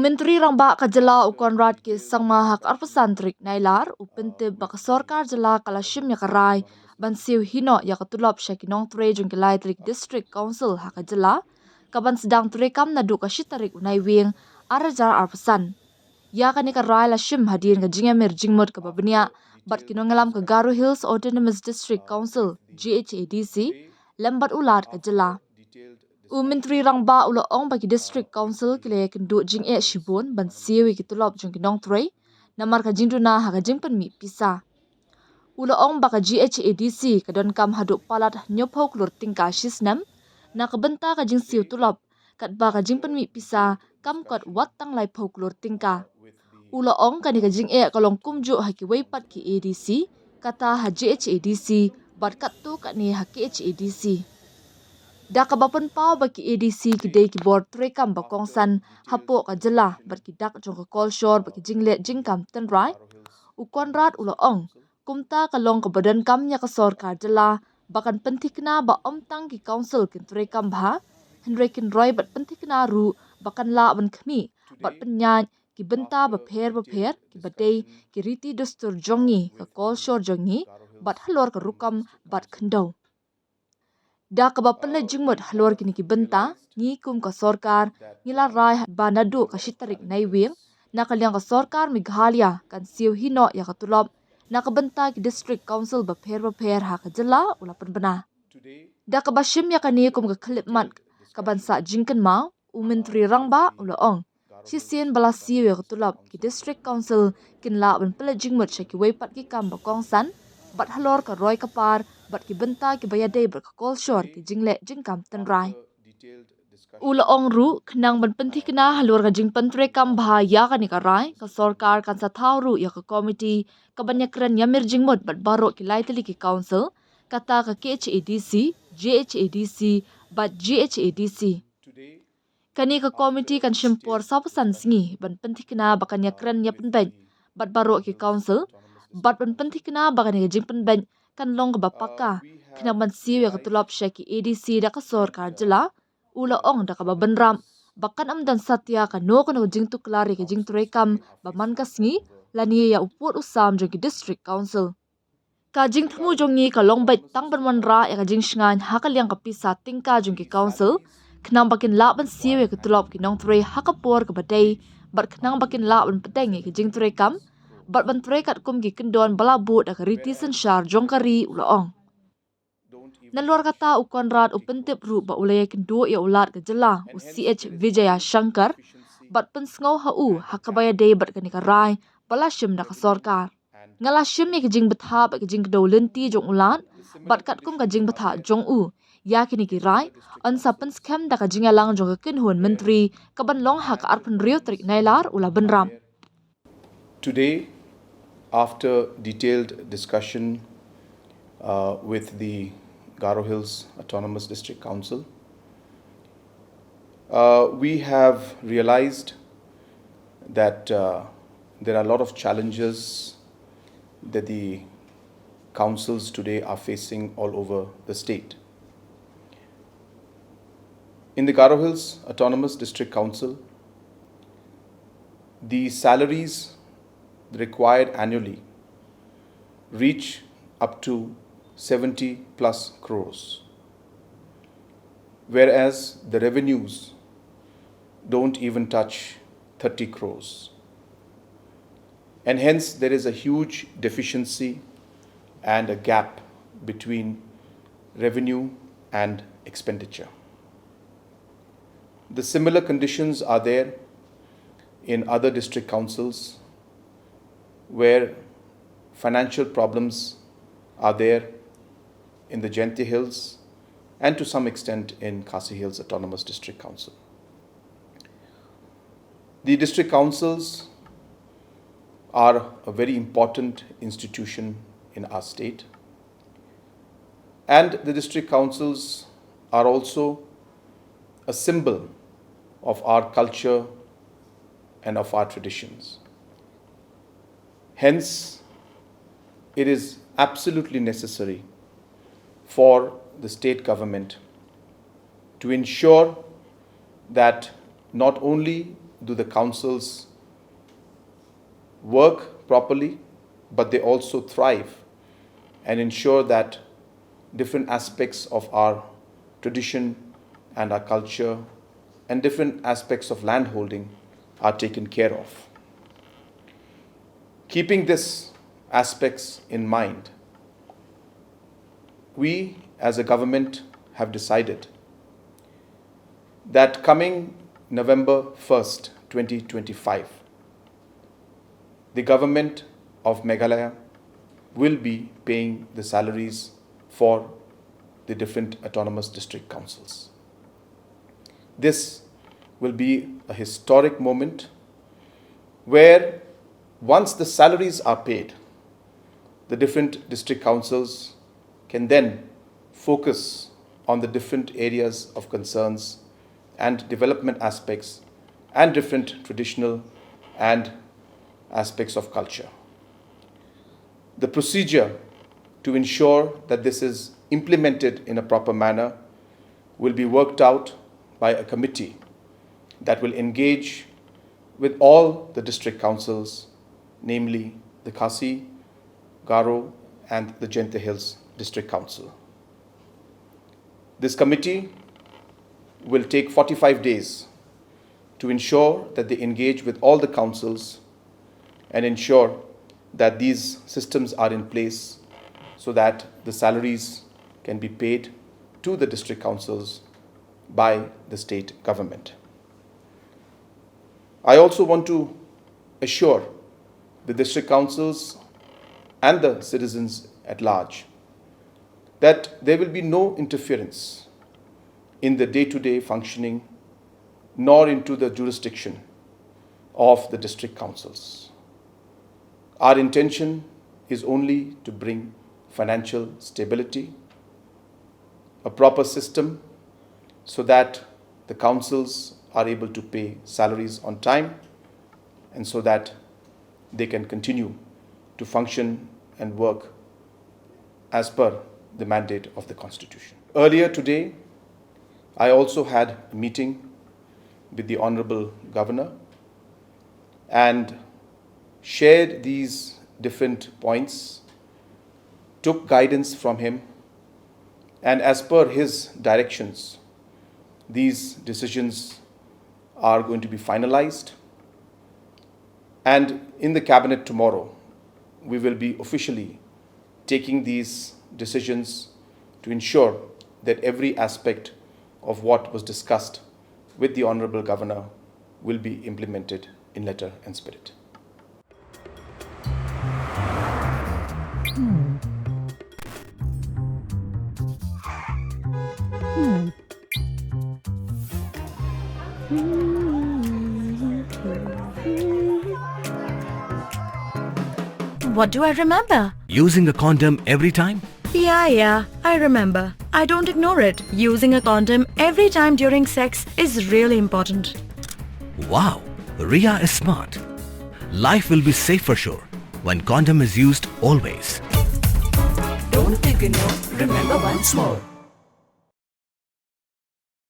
Menteri ramba ka jela ukonrat ki sangma hak arpasantrik nailar upente bak Sorkar jela kalashim ya karai ban siew hino ya tulop shaki nongtrei jung Trik District Council hak jela kaban sedang trekam nadu ka shitarik unai wing arajar arpasan ya kani karai la shim hadin ka jingamir jingmot ka babnia bat kinongelam ka Garo Hills Autonomous District Council GHADC lembat ulat ka jela Menteri rangba ulo ong bagi district council kile kendu jing shibon ban siwi kitulop jong nongtrei namar ka jingduna ha ka jingpan mi pisa ulo ong baka GHADC kadon kam haduk palat nyopok lur tingka shisnam na kabenta ka jing siu tulop kat ba ka jingpan mi pisa kam kot wat tang lai pok lur tingka ulo ong kani ka jing kalong kumju ha ki weipat ki ADC kata ha GHADC bat kat tu kat ni ha KHADC Da kabapan pau baki ADC kidai ki board trekam bakongsan hapo ka jela bat ki dak jong ka call shore baki jinglet jingkam tenrai ukonrat ulo ong kumta kalong ka badan kamnya ka Sorkar jela bakan pentikna ba omtang ki council kin trekam bha henrekin roy bat pentikna ru bakan la ban khmi bat penyan ki benta ba pher ki badai ki riti dustur jongi ka call shore jongi bat halor ka rukam bat khendau Da kabapan le jingmot halor kini ki benta ni kum ka Sorkar ngila rai ba nadu ka shitarik nai wing na kalyang ka Sorkar Meghalaya kan siew hino ya ka tulop na ka benta ki district council ba pher ha ka jela ula Pynbna da ka bashim ya kani kum ka khlipmat ka bansa jingkan ma Menteri rangba ula ong sisien bala siew ya ka tulop ki district council kin la ban pele jingmot shaki weipat ki kam ba kongsan bat halor ka roy kapar bat ki benta ki bayadei ber ka call shore ki jingle jingkam tenrai ula ong ru khnang ban penti kna halor ka jingpan trekam bha ya ka ni ka rai ka Sorkar kan sa thawru ya ka committee ka banyakran yamir jingmot bat baro ki laitali ki council kata ka KHADC GHADC bat GHADC kani ka committee kan shimpor sapasan singi ban penti kna bakan yakran yapan ban bat baro ki council bat ban penti kna bakan ka jingpan ban kan long ba paka kena ban siu ya katulop shaki ADC da ka Sorkar jela ula ong da ka ba benram bakan am dan satya ka no ka no jing tu klari ka jing trekam ba man ka sngi lani ya uput usam jogi district council ka jing thumu jongi ka long bait tang ban man ra ya ka jing shngan ha ka liang ka pisa tingka jongi council khnang bakin la ban siu ya katulop ki nongtrei ha ka por ka badai bar khnang bakin la ban peteng ki jing trekam bat ban trekat kum ki kendon balabu da ka ritisan shar jongkari ula ong Nalor kata ukonrat upentip ru ba ulaya kendo ya ulat ke jela CH Vijaya Shankar bat pensngau hau hakabaya day bat kani karai balashim da ka Sorkar ngalashim ya kijing betha ba kijing kedo lenti jong ulat bat kat kum kajing betha jong u ya kini kirai an sapen scam da kajing alang jong kin hun menteri kaban long hak arpan rio trik nailar ula benram Today, after detailed discussion with the Garo Hills Autonomous District Council, we have realized that there are a lot of challenges that the councils today are facing all over the state. In the Garo Hills Autonomous District Council, the salaries required annually reach up to 70 plus crores, whereas the revenues don't even touch 30 crores. And hence there is a huge deficiency and a gap between revenue and expenditure. The similar conditions are there in other district councils where financial problems are there in the Jaintia Hills and to some extent in Khasi Hills Autonomous District Council. The district councils are a very important institution in our state, and the district councils are also a symbol of our culture and of our traditions. Hence, it is absolutely necessary for the state government to ensure that not only do the councils work properly, but they also thrive and ensure that different aspects of our tradition and our culture and different aspects of landholding are taken care of. Keeping these aspects in mind, we as a government have decided that coming November 1st, 2025, the government of Meghalaya will be paying the salaries for the different autonomous district councils. This will be a historic moment where once the salaries are paid, the different district councils can then focus on the different areas of concerns and development aspects and different traditional and aspects of culture. The procedure to ensure that this is implemented in a proper manner will be worked out by a committee that will engage with all the district councils, namely the Khasi, Garo, and the Jente Hills District Council. This committee will take 45 days to ensure that they engage with all the councils and ensure that these systems are in place so that the salaries can be paid to the district councils by the state government. I also want to assure the district councils and the citizens at large that there will be no interference in the day-to-day functioning nor into the jurisdiction of the district councils. Our intention is only to bring financial stability, a proper system so that the councils are able to pay salaries on time and so that they can continue to function and work as per the mandate of the Constitution. Earlier today, I also had a meeting with the Honorable Governor and shared these different points, took guidance from him, and as per his directions, these decisions are going to be finalized. And in the cabinet tomorrow, we will be officially taking these decisions to ensure that every aspect of what was discussed with the Honorable Governor will be implemented in letter and spirit. What do I remember? Using a condom every time? Yeah, I remember. I don't ignore it. Using a condom every time during sex is really important. Wow, Ria is smart. Life will be safe for sure when condom is used always. Don't think no, remember once more.